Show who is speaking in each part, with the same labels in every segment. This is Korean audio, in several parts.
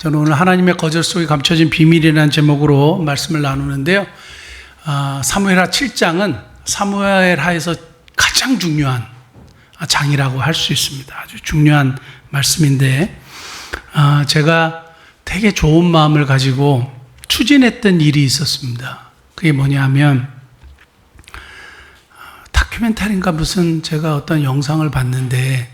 Speaker 1: 저는 오늘 하나님의 거절 속에 감춰진 비밀이라는 제목으로 말씀을 나누는데요. 사무엘하 7장은 사무엘하에서 가장 중요한 장이라고 할 수 있습니다. 아주 중요한 말씀인데 제가 되게 좋은 마음을 가지고 추진했던 일이 있었습니다. 그게 뭐냐면 다큐멘터리인가 무슨 제가 어떤 영상을 봤는데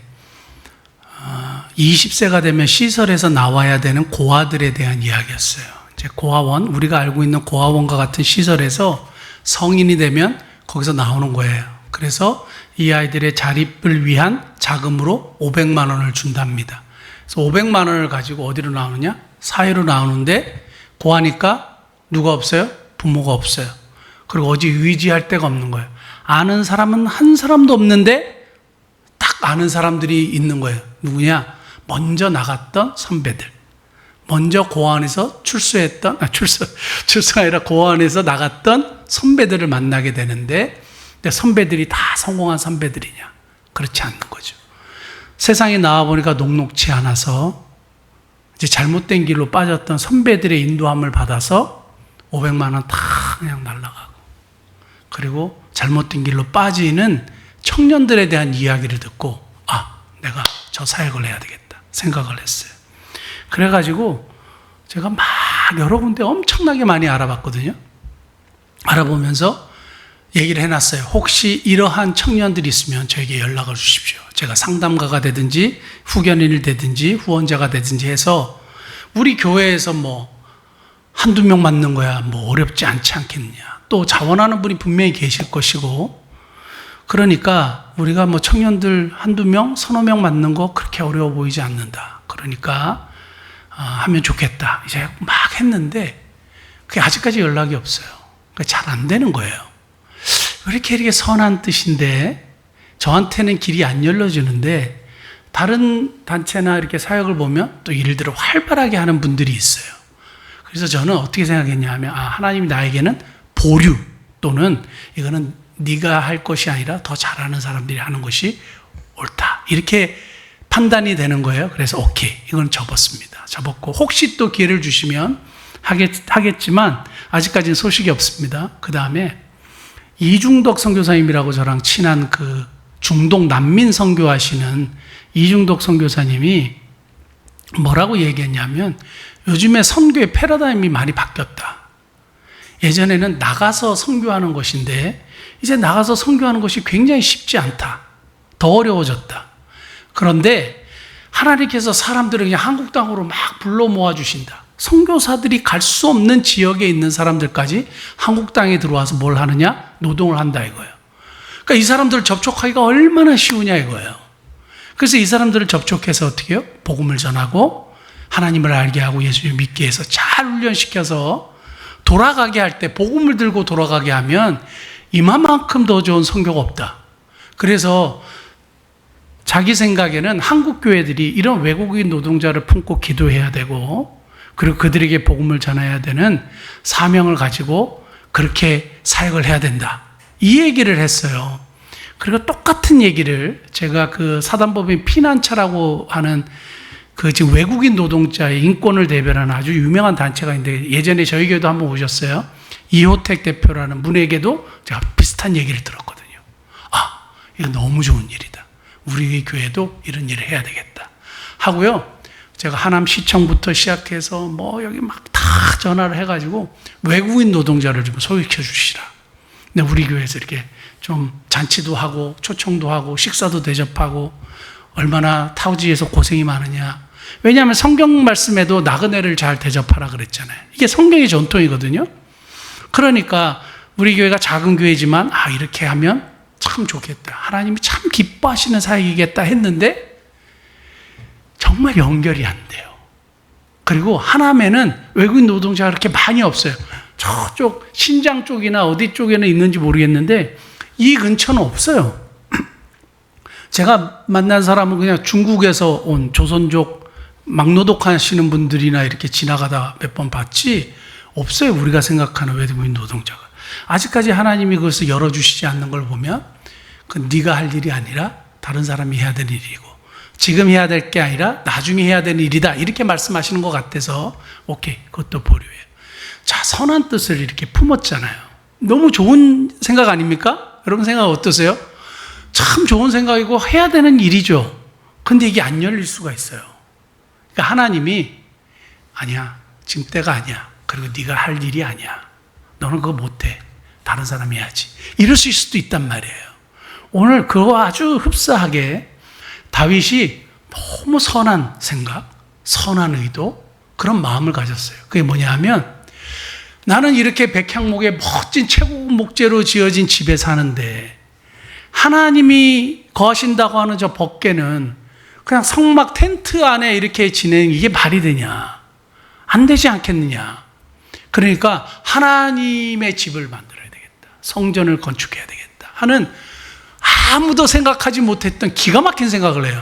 Speaker 1: 20세가 되면 시설에서 나와야 되는 고아들에 대한 이야기였어요. 이제 고아원, 우리가 알고 있는 고아원과 같은 시설에서 성인이 되면 거기서 나오는 거예요. 그래서 이 아이들의 자립을 위한 자금으로 500만 원을 준답니다. 그래서 500만 원을 가지고 어디로 나오느냐? 사회로 나오는데 고아니까 누가 없어요? 부모가 없어요. 그리고 어디 의지할 데가 없는 거예요. 아는 사람은 한 사람도 없는데 딱 아는 사람들이 있는 거예요. 누구냐? 먼저 나갔던 선배들. 먼저 고아원에서 출소가 아니라 고아원에서 나갔던 선배들을 만나게 되는데 선배들이 다 성공한 선배들이냐? 그렇지 않는 거죠. 세상에 나와보니까 녹록치 않아서 이제 잘못된 길로 빠졌던 선배들의 인도함을 받아서 500만 원 다 그냥 날아가고, 그리고 잘못된 길로 빠지는 청년들에 대한 이야기를 듣고 내가 저 사역을 해야 되겠다 생각을 했어요. 그래가지고 제가 막 여러 군데 엄청나게 많이 알아봤거든요. 알아보면서 얘기를 해놨어요. 혹시 이러한 청년들이 있으면 저에게 연락을 주십시오. 제가 상담가가 되든지 후견인이 되든지 후원자가 되든지 해서 우리 교회에서 한두 명 맞는 거야 어렵지 않지 않겠느냐. 또 자원하는 분이 분명히 계실 것이고, 그러니까 우리가 청년들 한두 명, 서너 명 맞는 거 그렇게 어려워 보이지 않는다. 그러니까 하면 좋겠다. 이제 막 했는데 그게 아직까지 연락이 없어요. 잘 안 되는 거예요. 왜 이렇게 선한 뜻인데 저한테는 길이 안 열려주는데 다른 단체나 이렇게 사역을 보면 또 일들을 활발하게 하는 분들이 있어요. 그래서 저는 어떻게 생각했냐 하면 하나님이 나에게는 보류 또는 이거는 네가 할 것이 아니라 더 잘하는 사람들이 하는 것이 옳다. 이렇게 판단이 되는 거예요. 그래서 오케이, 이건 접었습니다. 접었고 혹시 또 기회를 주시면 하겠지만 아직까지는 소식이 없습니다. 그 다음에 이중덕 선교사님이라고 저랑 친한 그 중동 난민 선교하시는 이중덕 선교사님이 뭐라고 얘기했냐면 요즘에 선교의 패러다임이 많이 바뀌었다. 예전에는 나가서 선교하는 것인데 이제 나가서 선교하는 것이 굉장히 쉽지 않다. 더 어려워졌다. 그런데 하나님께서 사람들을 그냥 한국 땅으로 막 불러 모아주신다. 선교사들이 갈 수 없는 지역에 있는 사람들까지 한국 땅에 들어와서 뭘 하느냐? 노동을 한다 이거예요. 그러니까 이 사람들을 접촉하기가 얼마나 쉬우냐 이거예요. 그래서 이 사람들을 접촉해서 어떻게 해요? 복음을 전하고 하나님을 알게 하고 예수님을 믿게 해서 잘 훈련시켜서 돌아가게 할 때 복음을 들고 돌아가게 하면 이만큼 더 좋은 선교가 없다. 그래서 자기 생각에는 한국 교회들이 이런 외국인 노동자를 품고 기도해야 되고 그리고 그들에게 복음을 전해야 되는 사명을 가지고 그렇게 사역을 해야 된다. 이 얘기를 했어요. 그리고 똑같은 얘기를 제가 그 사단법인 피난처라고 하는 그 지금 외국인 노동자의 인권을 대변하는 아주 유명한 단체가 있는데 예전에 저희 교회도 한번 오셨어요. 이호택 대표라는 분에게도 제가 비슷한 얘기를 들었거든요. 이거 너무 좋은 일이다. 우리 교회도 이런 일을 해야 되겠다. 하고요. 제가 하남시청부터 시작해서 여기 막 다 전화를 해가지고 외국인 노동자를 좀 소개시켜 주시라. 근데 우리 교회에서 이렇게 좀 잔치도 하고 초청도 하고 식사도 대접하고 얼마나 타우지에서 고생이 많으냐. 왜냐하면 성경 말씀에도 나그네를 잘 대접하라 그랬잖아요. 이게 성경의 전통이거든요. 그러니까 우리 교회가 작은 교회지만 이렇게 하면 참 좋겠다. 하나님이 참 기뻐하시는 사역이겠다 했는데 정말 연결이 안 돼요. 그리고 하남에는 외국인 노동자가 그렇게 많이 없어요. 저쪽 신장 쪽이나 어디 쪽에는 있는지 모르겠는데 이 근처는 없어요. 제가 만난 사람은 그냥 중국에서 온 조선족 막노동 하시는 분들이나 이렇게 지나가다 몇 번 봤지 없어요. 우리가 생각하는 외국인 노동자가. 아직까지 하나님이 그것을 열어주시지 않는 걸 보면 그건 네가 할 일이 아니라 다른 사람이 해야 될 일이고 지금 해야 될 게 아니라 나중에 해야 되는 일이다. 이렇게 말씀하시는 것 같아서 오케이, 그것도 보류해요. 자, 선한 뜻을 이렇게 품었잖아요. 너무 좋은 생각 아닙니까? 여러분 생각 어떠세요? 참 좋은 생각이고 해야 되는 일이죠. 근데 이게 안 열릴 수가 있어요. 그러니까 하나님이 아니야, 지금 때가 아니야. 그리고 네가 할 일이 아니야. 너는 그거 못해. 다른 사람이 해야지. 이럴 수 있을 수도 있단 말이에요. 오늘 그거 아주 흡사하게 다윗이 너무 선한 생각, 선한 의도, 그런 마음을 가졌어요. 그게 뭐냐 하면 나는 이렇게 백향목의 멋진 최고급 목재로 지어진 집에 사는데 하나님이 거하신다고 하는 저 법궤는 그냥 성막 텐트 안에 이렇게 지내는 이게 말이 되냐? 안 되지 않겠느냐? 그러니까 하나님의 집을 만들어야 되겠다. 성전을 건축해야 되겠다 하는 아무도 생각하지 못했던 기가 막힌 생각을 해요.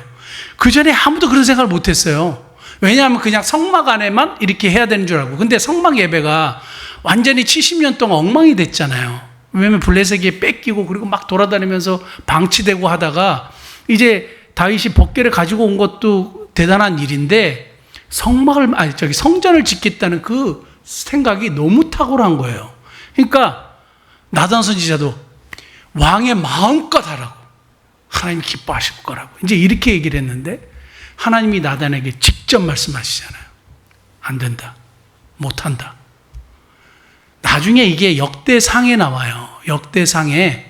Speaker 1: 그 전에 아무도 그런 생각을 못했어요. 왜냐하면 그냥 성막 안에만 이렇게 해야 되는 줄 알고. 근데 성막 예배가 완전히 70년 동안 엉망이 됐잖아요. 왜냐하면 블레셋에게 뺏기고 그리고 막 돌아다니면서 방치되고 하다가 이제 다윗이 법궤를 가지고 온 것도 대단한 일인데 성전을 짓겠다는 그 생각이 너무 탁월한 거예요. 그러니까 나단 선지자도 왕의 마음껏 하라고, 하나님이 기뻐하실 거라고 이제 이렇게 얘기를 했는데 하나님이 나단에게 직접 말씀하시잖아요. 안 된다, 못한다. 나중에 이게 역대상에 나와요. 역대상에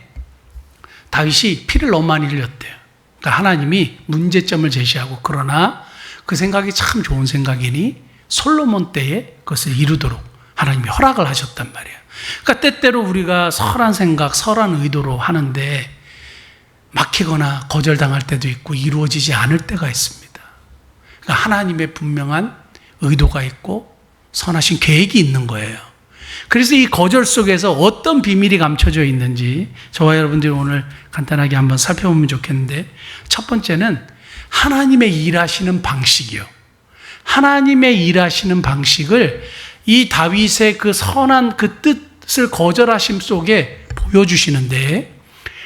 Speaker 1: 다윗이 피를 너무 많이 흘렸대요. 그러니까 하나님이 문제점을 제시하고, 그러나 그 생각이 참 좋은 생각이니 솔로몬 때에 그것을 이루도록 하나님이 허락을 하셨단 말이에요. 그러니까 때때로 우리가 선한 생각, 선한 의도로 하는데 막히거나 거절당할 때도 있고 이루어지지 않을 때가 있습니다. 그러니까 하나님의 분명한 의도가 있고 선하신 계획이 있는 거예요. 그래서 이 거절 속에서 어떤 비밀이 감춰져 있는지 저와 여러분들이 오늘 간단하게 한번 살펴보면 좋겠는데, 첫 번째는 하나님의 일하시는 방식이요. 하나님의 일하시는 방식을 이 다윗의 그 선한 그 뜻을 거절하심 속에 보여주시는데,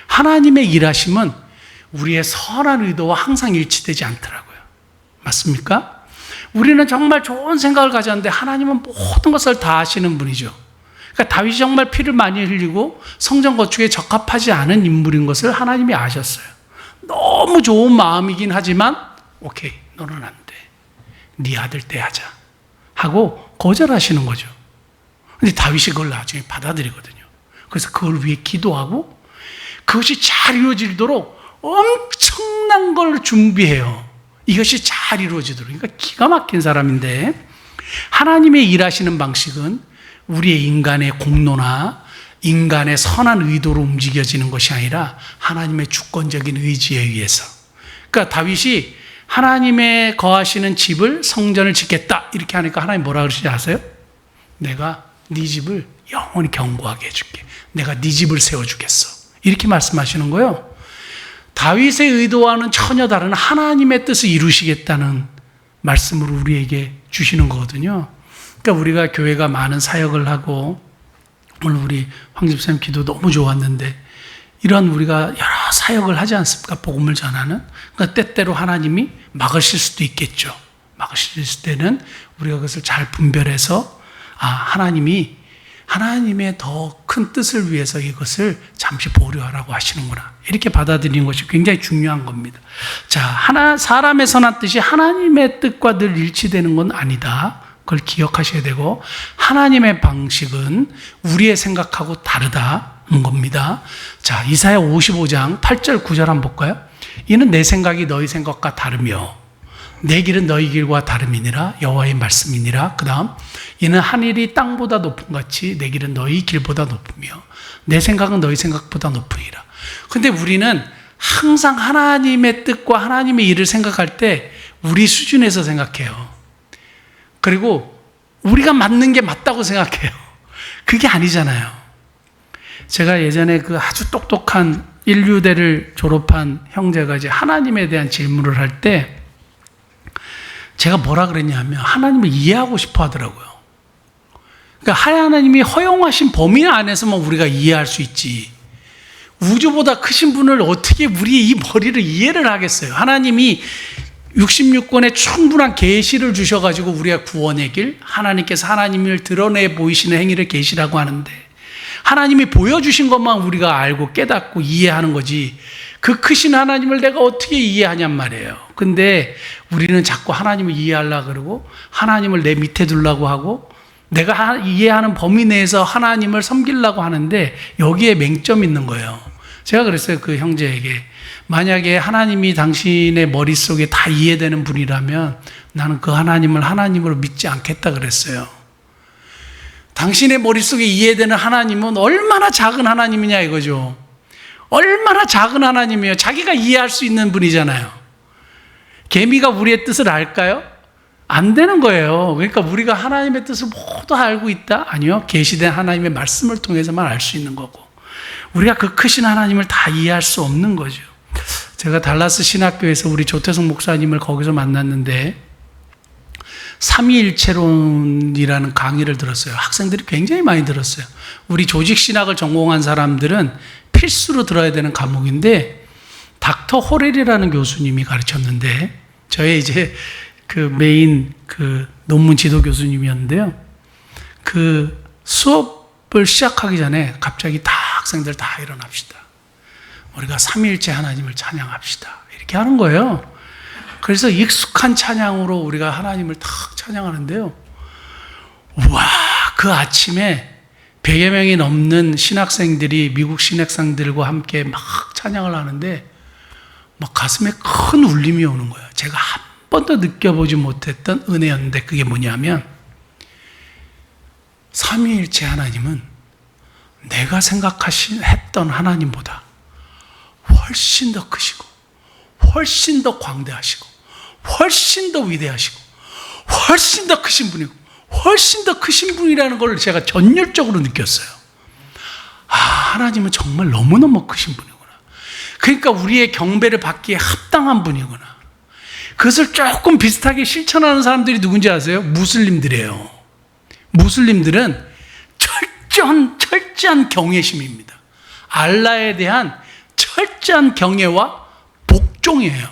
Speaker 1: 하나님의 일하심은 우리의 선한 의도와 항상 일치되지 않더라고요. 맞습니까? 우리는 정말 좋은 생각을 가졌는데 하나님은 모든 것을 다 아시는 분이죠. 그러니까 다윗이 정말 피를 많이 흘리고 성전 건축에 적합하지 않은 인물인 것을 하나님이 아셨어요. 너무 좋은 마음이긴 하지만 오케이, 너는 안 돼. 네 아들 때 하자 하고 거절하시는 거죠. 근데 다윗이 그걸 나중에 받아들이거든요. 그래서 그걸 위해 기도하고 그것이 잘 이루어지도록 엄청난 걸 준비해요. 이것이 잘 이루어지도록. 그러니까 기가 막힌 사람인데, 하나님의 일하시는 방식은 우리의 인간의 공로나 인간의 선한 의도로 움직여지는 것이 아니라 하나님의 주권적인 의지에 의해서. 그러니까 다윗이 하나님의 거하시는 집을, 성전을 짓겠다 이렇게 하니까 하나님 뭐라 그러시지 아세요? 내가 네 집을 영원히 견고하게 해줄게. 내가 네 집을 세워주겠어. 이렇게 말씀하시는 거예요. 다윗의 의도와는 전혀 다른 하나님의 뜻을 이루시겠다는 말씀으로 우리에게 주시는 거거든요. 그러니까 우리가 교회가 많은 사역을 하고, 오늘 우리 황 집사님 기도 너무 좋았는데, 이런 우리가 여러 사역을 하지 않습니까? 복음을 전하는. 그러니까 때때로 하나님이 막으실 수도 있겠죠. 막으실 때는 우리가 그것을 잘 분별해서 하나님의 더 큰 뜻을 위해서 이것을 잠시 보류하라고 하시는구나, 이렇게 받아들이는 것이 굉장히 중요한 겁니다. 자, 사람의 선한 뜻이 하나님의 뜻과 늘 일치되는 건 아니다. 그걸 기억하셔야 되고, 하나님의 방식은 우리의 생각하고 다르다는 겁니다. 자, 이사야 55장 8절 9절 한번 볼까요? 이는 내 생각이 너희 생각과 다르며 내 길은 너희 길과 다름이니라. 여호와의 말씀이니라. 그 다음, 이는 하늘이 땅보다 높은 같이 내 길은 너희 길보다 높으며 내 생각은 너희 생각보다 높으니라. 근데 우리는 항상 하나님의 뜻과 하나님의 일을 생각할 때 우리 수준에서 생각해요. 그리고 우리가 맞는 게 맞다고 생각해요. 그게 아니잖아요. 제가 예전에 그 아주 똑똑한 인류대를 졸업한 형제가 이제 하나님에 대한 질문을 할 때 제가 뭐라 그랬냐면 하나님을 이해하고 싶어 하더라고요. 그러니까 하나님이 허용하신 범위 안에서만 우리가 이해할 수 있지, 우주보다 크신 분을 어떻게 우리의 이 머리를 이해를 하겠어요. 하나님이 66권의 충분한 계시를 주셔가지고 우리가 구원의 길, 하나님께서 하나님을 드러내 보이시는 행위를 계시라고 하는데, 하나님이 보여주신 것만 우리가 알고 깨닫고 이해하는 거지, 그 크신 하나님을 내가 어떻게 이해하냔 말이에요. 근데 우리는 자꾸 하나님을 이해하려고 그러고 하나님을 내 밑에 두려고 하고 내가 이해하는 범위 내에서 하나님을 섬기려고 하는데, 여기에 맹점이 있는 거예요. 제가 그랬어요, 그 형제에게. 만약에 하나님이 당신의 머릿속에 다 이해되는 분이라면 나는 그 하나님을 하나님으로 믿지 않겠다 그랬어요. 당신의 머릿속에 이해되는 하나님은 얼마나 작은 하나님이냐 이거죠. 얼마나 작은 하나님이에요. 자기가 이해할 수 있는 분이잖아요. 개미가 우리의 뜻을 알까요? 안 되는 거예요. 그러니까 우리가 하나님의 뜻을 모두 알고 있다? 아니요. 계시된 하나님의 말씀을 통해서만 알 수 있는 거고, 우리가 그 크신 하나님을 다 이해할 수 없는 거죠. 제가 달라스 신학교에서 우리 조태성 목사님을 거기서 만났는데 삼위일체론이라는 강의를 들었어요. 학생들이 굉장히 많이 들었어요. 우리 조직신학을 전공한 사람들은 필수로 들어야 되는 과목인데, 닥터 호렐이라는 교수님이 가르쳤는데, 저의 이제 그 메인 그 논문 지도 교수님이었는데요. 그 수업을 시작하기 전에 갑자기 다 학생들 다 일어납시다. 우리가 삼위일체 하나님을 찬양합시다. 이렇게 하는 거예요. 그래서 익숙한 찬양으로 우리가 하나님을 탁 찬양하는데요. 와, 그 아침에 100여 명이 넘는 신학생들이 미국 신학생들과 함께 막 찬양을 하는데 막 가슴에 큰 울림이 오는 거예요. 제가 한 번도 느껴보지 못했던 은혜였는데, 그게 뭐냐면 삼위일체 하나님은 내가 했던 하나님보다 훨씬 더 크시고 훨씬 더 광대하시고 훨씬 더 위대하시고 훨씬 더 크신 분이고 훨씬 더 크신 분이라는 걸 제가 전율적으로 느꼈어요. 아, 하나님은 정말 너무너무 크신 분이구나. 그러니까 우리의 경배를 받기에 합당한 분이구나. 그것을 조금 비슷하게 실천하는 사람들이 누군지 아세요? 무슬림들이에요. 무슬림들은 철저한 경외심입니다. 알라에 대한 철저한 경외와 복종이에요.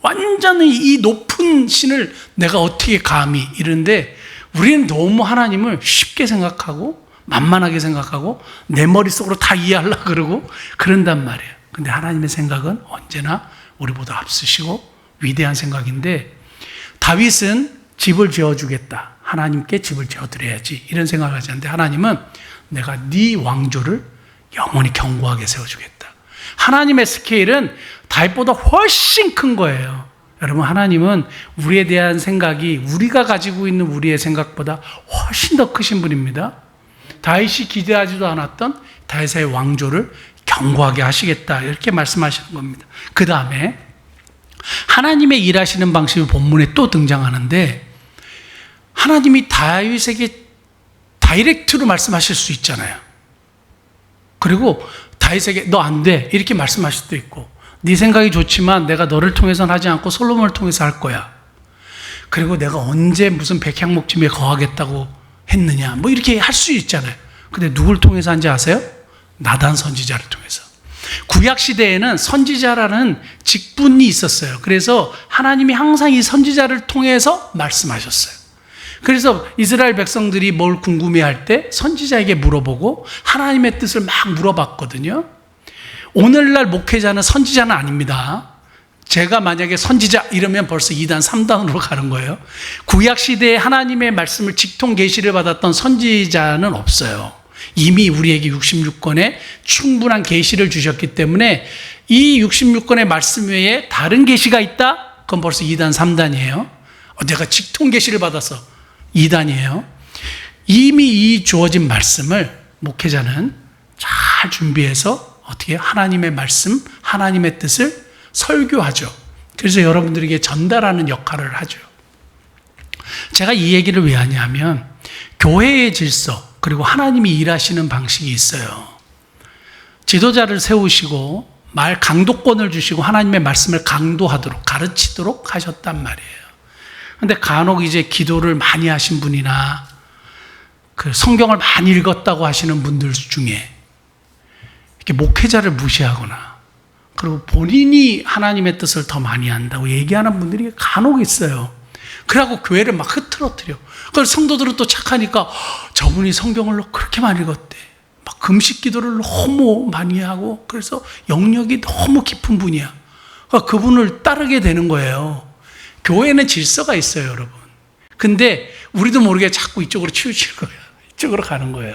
Speaker 1: 완전히 이 높은 신을 내가 어떻게 감히 이러는데, 우리는 너무 하나님을 쉽게 생각하고 만만하게 생각하고 내 머릿속으로 다 이해하려고 그러고 그런단 말이에요. 근데 하나님의 생각은 언제나 우리보다 앞서시고 위대한 생각인데, 다윗은 집을 지어주겠다, 하나님께 집을 지어드려야지 이런 생각을 하지 않는데, 하나님은 내가 네 왕조를 영원히 견고하게 세워주겠다. 하나님의 스케일은 다윗보다 훨씬 큰 거예요. 여러분, 하나님은 우리에 대한 생각이 우리가 가지고 있는 우리의 생각보다 훨씬 더 크신 분입니다. 다윗이 기대하지도 않았던 다윗의 왕조를 견고하게 하시겠다, 이렇게 말씀하시는 겁니다. 그 다음에 하나님의 일하시는 방식이 본문에 또 등장하는데, 하나님이 다윗에게 다이렉트로 말씀하실 수 있잖아요. 그리고 다윗에게 너 안 돼, 이렇게 말씀하실 수도 있고, 네 생각이 좋지만 내가 너를 통해서는 하지 않고 솔로몬을 통해서 할 거야. 그리고 내가 언제 무슨 백향목짐에 거하겠다고 했느냐, 뭐 이렇게 할 수 있잖아요. 근데 누굴 통해서 한지 아세요? 나단 선지자를 통해서. 구약 시대에는 선지자라는 직분이 있었어요. 그래서 하나님이 항상 이 선지자를 통해서 말씀하셨어요. 그래서 이스라엘 백성들이 뭘 궁금해할 때 선지자에게 물어보고 하나님의 뜻을 막 물어봤거든요. 오늘날 목회자는 선지자는 아닙니다. 제가 만약에 선지자 이러면 벌써 2단, 3단으로 가는 거예요. 구약 시대에 하나님의 말씀을 직통 계시를 받았던 선지자는 없어요. 이미 우리에게 66권의 충분한 계시를 주셨기 때문에 이 66권의 말씀 외에 다른 계시가 있다? 그건 벌써 2단, 3단이에요. 내가 직통 계시를 받아서 2단이에요. 이미 이 주어진 말씀을 목회자는 잘 준비해서 어떻게 하나님의 말씀, 하나님의 뜻을 설교하죠. 그래서 여러분들에게 전달하는 역할을 하죠. 제가 이 얘기를 왜 하냐면, 교회의 질서 그리고 하나님이 일하시는 방식이 있어요. 지도자를 세우시고 말 강도권을 주시고 하나님의 말씀을 강도하도록, 가르치도록 하셨단 말이에요. 근데 간혹 이제 기도를 많이 하신 분이나 그 성경을 많이 읽었다고 하시는 분들 중에 이렇게 목회자를 무시하거나 그리고 본인이 하나님의 뜻을 더 많이 한다고 얘기하는 분들이 간혹 있어요. 그래갖고 교회를 막 흐트러뜨려. 그래서 성도들은 또 착하니까 저분이 성경을 그렇게 많이 읽었대. 막 금식 기도를 너무 많이 하고 그래서 영역이 너무 깊은 분이야. 그러니까 그분을 따르게 되는 거예요. 교회는 질서가 있어요, 여러분. 근데 우리도 모르게 자꾸 이쪽으로 치우칠 거예요. 이쪽으로 가는 거예요.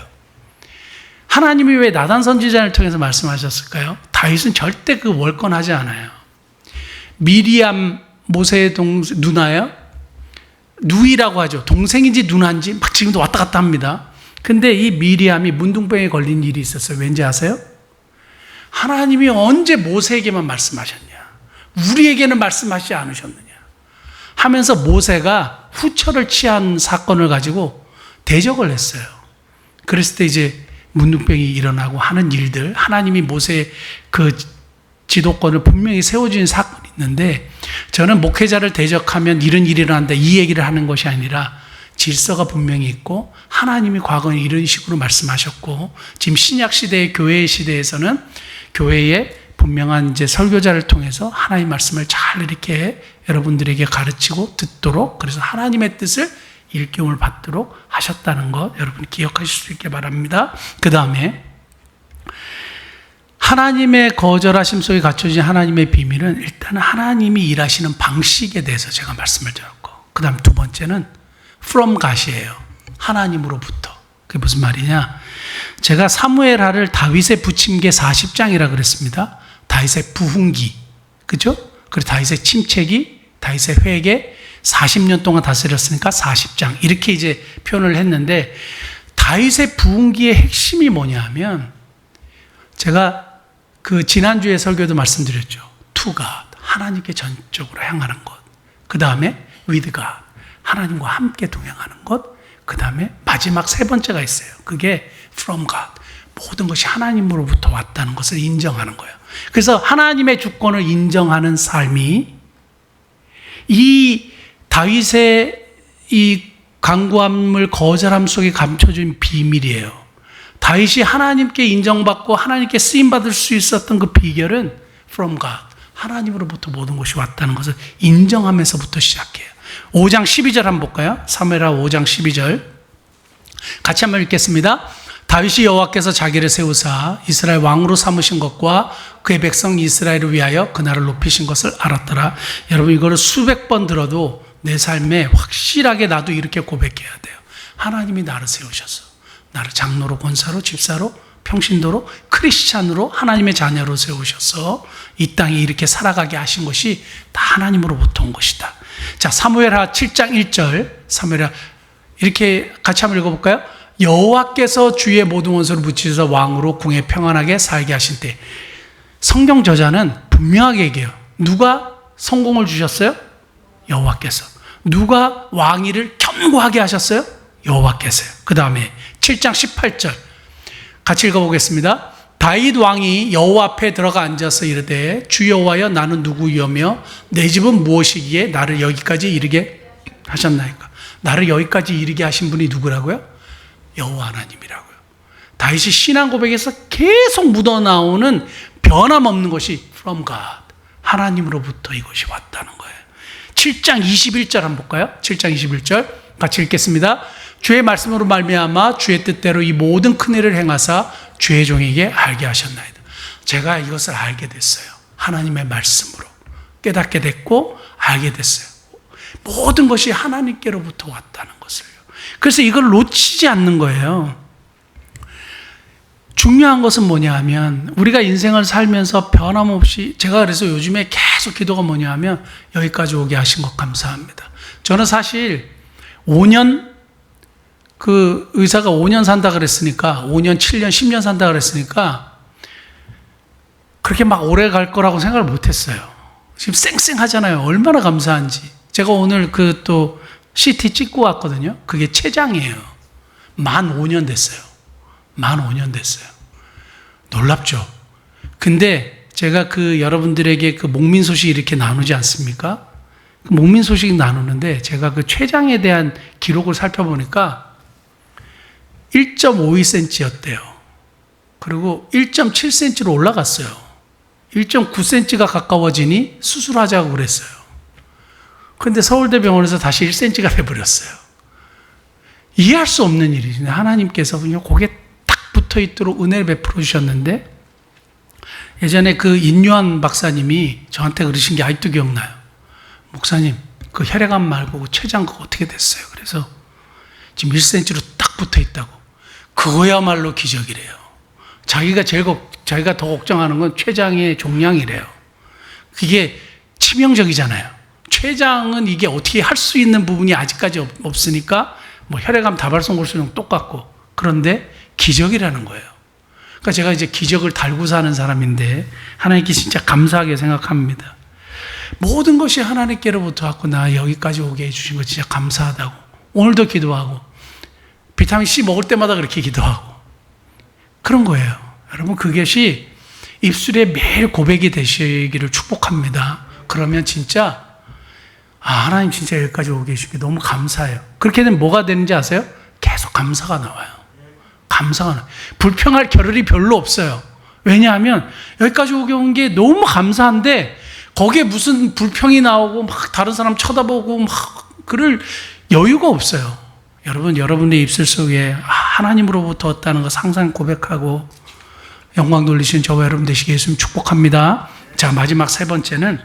Speaker 1: 하나님이 왜 나단 선지자를 통해서 말씀하셨을까요? 다윗은 절대 그 월권하지 않아요. 미리암 모세의 누나예요? 누이라고 하죠. 동생인지 누나인지 막 지금도 왔다 갔다 합니다. 근데 이 미리암이 문둥병에 걸린 일이 있었어요. 왠지 아세요? 하나님이 언제 모세에게만 말씀하셨냐? 우리에게는 말씀하시지 않으셨느냐? 하면서 모세가 후처를 취한 사건을 가지고 대적을 했어요. 그랬을 때 이제 문둥병이 일어나고 하는 일들, 하나님이 모세의 그 지도권을 분명히 세워주는 사건이 있는데, 저는 목회자를 대적하면 이런 일이 일어난다 이 얘기를 하는 것이 아니라 질서가 분명히 있고 하나님이 과거에 이런 식으로 말씀하셨고 지금 신약 시대의 교회의 시대에서는 교회의 분명한 이제 설교자를 통해서 하나님 말씀을 잘 이렇게 여러분들에게 가르치고 듣도록, 그래서 하나님의 뜻을 일깨움을 받도록 하셨다는 것 여러분 기억하실 수 있게 바랍니다. 그 다음에 하나님의 거절하심 속에 갖춰진 하나님의 비밀은 일단 하나님이 일하시는 방식에 대해서 제가 말씀을 드렸고, 그 다음 두 번째는 from God이에요. 하나님으로부터. 그게 무슨 말이냐? 제가 사무엘하를 다윗의 부침개 40장이라 그랬습니다. 다윗의 부흥기, 그죠? 그리고 다윗의 침체기, 다윗의 회개, 40년 동안 다스렸으니까 40장 이렇게 이제 표현을 했는데, 다윗의 부흥기의 핵심이 뭐냐면 제가 그 지난주에 설교도 말씀드렸죠. To God, 하나님께 전적으로 향하는 것. 그 다음에 with God, 하나님과 함께 동행하는 것. 그 다음에 마지막 세 번째가 있어요. 그게 from God, 모든 것이 하나님으로부터 왔다는 것을 인정하는 거예요. 그래서 하나님의 주권을 인정하는 삶이 이 다윗의 이 간구함을 거절함 속에 감춰진 비밀이에요. 다윗이 하나님께 인정받고 하나님께 쓰임받을 수 있었던 그 비결은 from God, 하나님으로부터 모든 것이 왔다는 것을 인정하면서부터 시작해요. 5장 12절 한번 볼까요? 사무엘하 5장 12절 같이 한번 읽겠습니다. 다윗이 여호와께서 자기를 세우사 이스라엘 왕으로 삼으신 것과 그의 백성 이스라엘을 위하여 그날을 높이신 것을 알았더라. 여러분 이거를 수백 번 들어도 내 삶에 확실하게 나도 이렇게 고백해야 돼요. 하나님이 나를 세우셔서 나를 장로로, 권사로, 집사로, 평신도로, 크리스찬으로 하나님의 자녀로 세우셔서 이 땅에 이렇게 살아가게 하신 것이 다 하나님으로부터 온 것이다. 자, 사무엘하 7장 1절, 사무엘하 이렇게 같이 한번 읽어볼까요? 여호와께서 주의 모든 원수를 붙이셔서 왕으로 궁에 평안하게 살게 하신 때. 성경 저자는 분명하게 얘기해요. 누가 성공을 주셨어요? 여호와께서. 누가 왕위를 견고하게 하셨어요? 여호와께서요. 그 다음에 7장 18절 같이 읽어보겠습니다. 다윗 왕이 여호와 앞에 들어가 앉아서 이르되 주 여호와여 나는 누구이며 내 집은 무엇이기에 나를 여기까지 이르게 하셨나이까. 나를 여기까지 이르게 하신 분이 누구라고요? 여호와 하나님이라고요. 다윗이 신앙 고백에서 계속 묻어나오는 변함없는 것이 from God, 하나님으로부터 이것이 왔다는 거예요. 7장 21절 한번 볼까요? 7장 21절 같이 읽겠습니다. 주의 말씀으로 말미암아 주의 뜻대로 이 모든 큰 일을 행하사 주의 종에게 알게 하셨나이다. 제가 이것을 알게 됐어요. 하나님의 말씀으로 깨닫게 됐고 알게 됐어요. 모든 것이 하나님께로부터 왔다는 것을요. 그래서 이걸 놓치지 않는 거예요. 중요한 것은 뭐냐 하면 우리가 인생을 살면서 변함없이, 제가 그래서 요즘에 계속 기도가 뭐냐 하면 여기까지 오게 하신 것 감사합니다. 저는 사실 5년, 그 의사가 5년 산다 그랬으니까 5년, 7년, 10년 산다 그랬으니까 그렇게 막 오래 갈 거라고 생각을 못 했어요. 지금 쌩쌩하잖아요. 얼마나 감사한지. 제가 오늘 그 또 CT 찍고 왔거든요. 그게 췌장이에요. 만 5년 됐어요. 만 5년 됐어요. 놀랍죠? 근데 제가 그 여러분들에게 그 목민 소식 이렇게 나누지 않습니까? 그 목민 소식 나누는데 제가 그 췌장에 대한 기록을 살펴보니까 1.52cm였대요. 그리고 1.7cm로 올라갔어요. 1.9cm가 가까워지니 수술하자고 그랬어요. 그런데 서울대병원에서 다시 1cm가 돼버렸어요. 이해할 수 없는 일이죠. 하나님께서 그냥 거기에 딱 붙어 있도록 은혜를 베풀어 주셨는데, 예전에 그 인류한 박사님이 저한테 그러신 게 아직도 기억나요. 목사님, 그 혈액암 말고 그 췌장 그거 어떻게 됐어요? 그래서 지금 1cm로 딱 붙어 있다고. 그거야말로 기적이래요. 자기가 더 걱정하는 건 췌장의 종양이래요. 그게 치명적이잖아요. 췌장은 이게 어떻게 할 수 있는 부분이 아직까지 없으니까 뭐 혈액암 다발성골수랑 똑같고, 그런데 기적이라는 거예요. 그러니까 제가 이제 기적을 달고 사는 사람인데 하나님께 진짜 감사하게 생각합니다. 모든 것이 하나님께로부터 왔고 나 여기까지 오게 해주신 거 진짜 감사하다고. 오늘도 기도하고 비타민C 먹을 때마다 그렇게 기도하고 그런 거예요. 여러분, 그것이 입술에 매일 고백이 되시기를 축복합니다. 그러면 진짜 하나님 진짜 여기까지 오게 해주신 게 너무 감사해요. 그렇게 되면 뭐가 되는지 아세요? 계속 감사가 나와요. 감사가 나와요. 불평할 겨를이 별로 없어요. 왜냐하면 여기까지 오게 온 게 너무 감사한데 거기에 무슨 불평이 나오고 막 다른 사람 쳐다보고 막 그럴 여유가 없어요. 여러분, 여러분의 입술 속에 하나님으로부터 왔다는 거 항상 고백하고 영광 돌리신 저와 여러분 되시게 했으면 축복합니다. 자, 마지막 세 번째는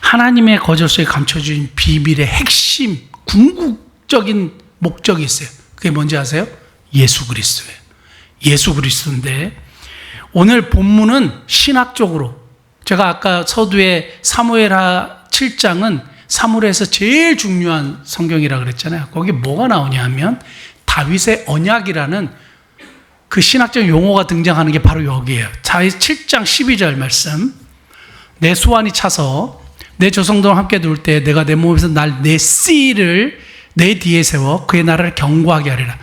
Speaker 1: 하나님의 거절 속에 감춰진 비밀의 핵심, 궁극적인 목적이 있어요. 그게 뭔지 아세요? 예수 그리스도예요. 예수 그리스도인데 오늘 본문은 신학적으로, 제가 아까 서두에 사무엘하 7장은 사무엘에서 제일 중요한 성경이라 그랬잖아요. 거기 뭐가 나오냐 하면 다윗의 언약이라는 그 신학적 용어가 등장하는 게 바로 여기에요. 7장 12절 말씀. 내 수완이 차서 내 조성들과 함께 누울 때 내가 내 몸에서 내 씨를 내 뒤에 세워 그의 나라를 견고하게 하리라.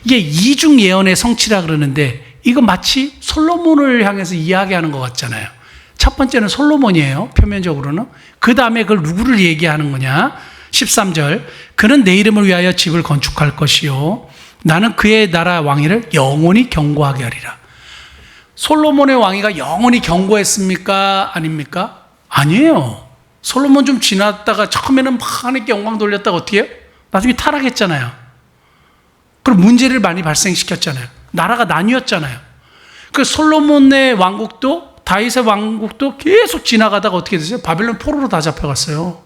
Speaker 1: 이게 이중 예언의 성취라 그러는데 이거 마치 솔로몬을 향해서 이야기하는 것 같잖아요. 첫 번째는 솔로몬이에요. 표면적으로는. 그 다음에 그걸 누구를 얘기하는 거냐? 13절. 그는 내 이름을 위하여 집을 건축할 것이요 나는 그의 나라 왕위를 영원히 견고하게 하리라. 솔로몬의 왕위가 영원히 견고했습니까? 아닙니까? 아니에요. 솔로몬 좀 지났다가 처음에는 막 하나님께 영광 돌렸다가 어떻게 해요? 나중에 타락했잖아요. 그럼 문제를 많이 발생시켰잖아요. 나라가 나뉘었잖아요. 그 솔로몬의 왕국도 다윗의 왕국도 계속 지나가다가 어떻게 됐어요? 바벨론 포로로 다 잡혀갔어요.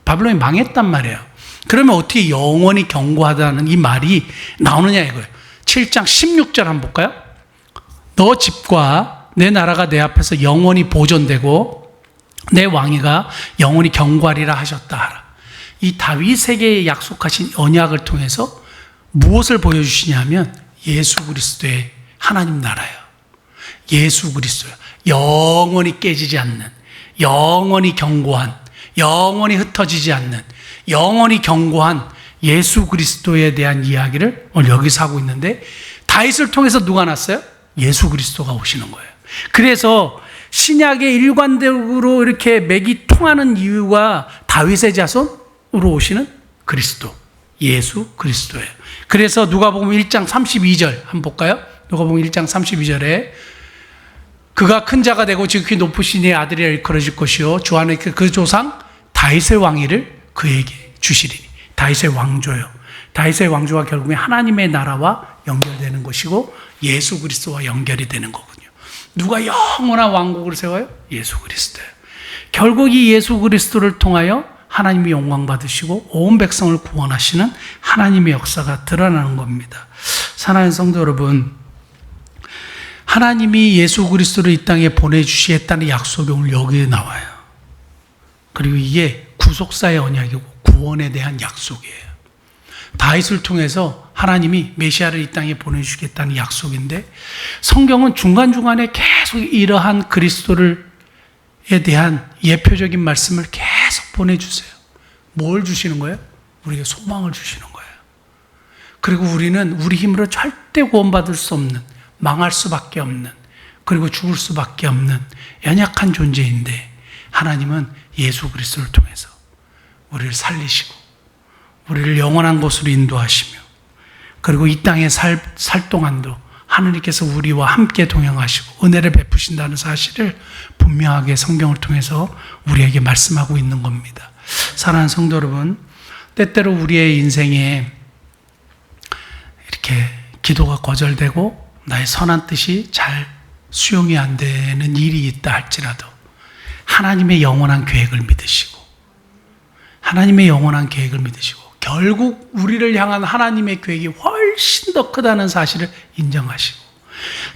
Speaker 1: 바벨론이 망했단 말이에요. 그러면 어떻게 영원히 견고하다는 이 말이 나오느냐 이거예요. 7장 16절 한번 볼까요? 너 집과 내 나라가 내 앞에서 영원히 보존되고 내 왕위가 영원히 견고하리라 하셨다. 이 다윗에게 약속하신 언약을 통해서 무엇을 보여주시냐면 예수 그리스도의 하나님 나라예요. 예수 그리스도예요. 영원히 깨지지 않는, 영원히 견고한, 영원히 흩어지지 않는, 영원히 견고한 예수 그리스도에 대한 이야기를 오늘 여기서 하고 있는데 다윗을 통해서 누가 났어요? 예수 그리스도가 오시는 거예요. 그래서 신약의 일관되고 이렇게 맥이 통하는 이유가 다윗의 자손으로 오시는 그리스도, 예수 그리스도예요. 그래서 누가복음 1장 32절 한번 볼까요? 누가복음 1장 32절에 그가 큰 자가 되고 지극히 높으신 이의 아들이라 일컬어질 것이요 주 안에 그 조상 다윗의 왕위를 그에게 주시리니. 다윗의 왕조요. 다윗의 왕조가 결국에 하나님의 나라와 연결되는 것이고 예수 그리스도와 연결이 되는 거군요. 누가 영원한 왕국을 세워요? 예수 그리스도예요. 결국 이 예수 그리스도를 통하여 하나님이 영광 받으시고 온 백성을 구원하시는 하나님의 역사가 드러나는 겁니다. 사랑하는 성도 여러분, 하나님이 예수 그리스도를 이 땅에 보내주시겠다는 약속이 오늘 여기에 나와요. 그리고 이게 구속사의 언약이고 구원에 대한 약속이에요. 다윗을 통해서 하나님이 메시아를 이 땅에 보내주시겠다는 약속인데 성경은 중간중간에 계속 이러한 그리스도에 대한 예표적인 말씀을 계속 보내주세요. 뭘 주시는 거예요? 우리에게 소망을 주시는 거예요. 그리고 우리는 우리 힘으로 절대 구원받을 수 없는, 망할 수밖에 없는, 그리고 죽을 수밖에 없는 연약한 존재인데 하나님은 예수 그리스도를 통해서 우리를 살리시고 우리를 영원한 곳으로 인도하시며 그리고 이 땅에 살 동안도 하느님께서 우리와 함께 동행하시고 은혜를 베푸신다는 사실을 분명하게 성경을 통해서 우리에게 말씀하고 있는 겁니다. 사랑하는 성도 여러분, 때때로 우리의 인생에 이렇게 기도가 거절되고 나의 선한 뜻이 잘 수용이 안 되는 일이 있다 할지라도 하나님의 영원한 계획을 믿으시고 하나님의 영원한 계획을 믿으시고 결국 우리를 향한 하나님의 계획이 훨씬 더 크다는 사실을 인정하시고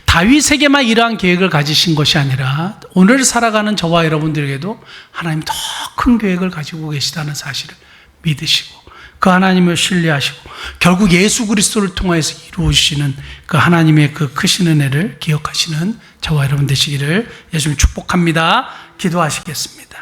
Speaker 1: 다윗에게만 이러한 계획을 가지신 것이 아니라 오늘 살아가는 저와 여러분들에게도 하나님 더 큰 계획을 가지고 계시다는 사실을 믿으시고 그 하나님을 신뢰하시고 결국 예수 그리스도를 통해서 이루어지시는 그 하나님의 그 크신 은혜를 기억하시는 저와 여러분 되시기를 예수님 축복합니다. 기도하시겠습니다.